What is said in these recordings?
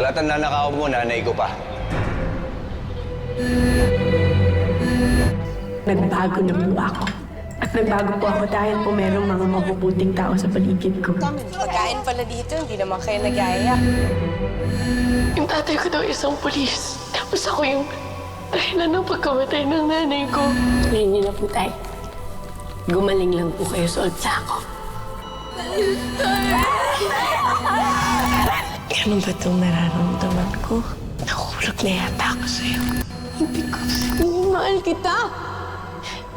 at ang nanakaw mo, nanay ko pa. Nagbago na po ako. At nagbago po ako dahil po merong mga mabubuting tao sa paligid ko. Pagkain pala dito, hindi naman kayo nag-aya. Yung tatay ko daw isang pulis. Tapos ako yung dahilan ng pagkamatay ng nanay ko. Ngayon niyo na po, tay. Gumaling lang po kayo sa ako. Ano ba itong nararamdaman ko? Nakukulog na yata ako sa'yo. Hindi ko. Mahal kita!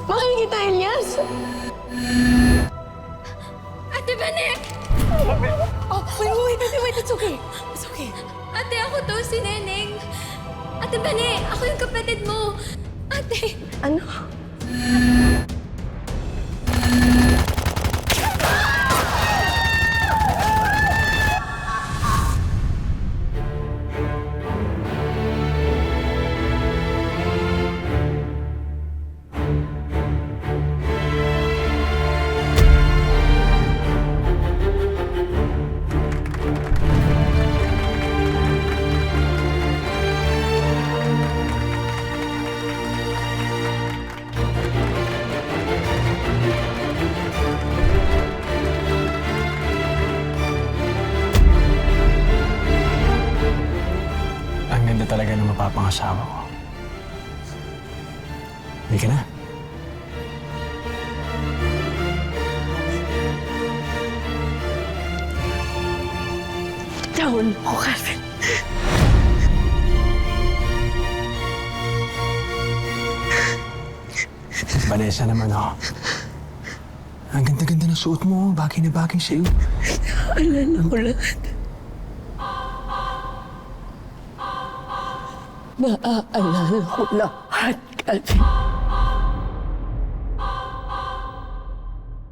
Mahal kita, Elias! Ate Bane! Oh, wait, it's okay. It's okay. Ate, ako to, si Neneng. Ate Bane, ako yung kapatid mo. Ate! Ano? Ang ganda talaga ng mapapangasawa ko. Hindi ka na. Tawon mo ko, Calvin. Vanessa naman ako. Ang ganda-ganda ng suot mo. Bagay na bagay sa'yo. Alala ko lahat. Naaalala ko lahat, Calvin.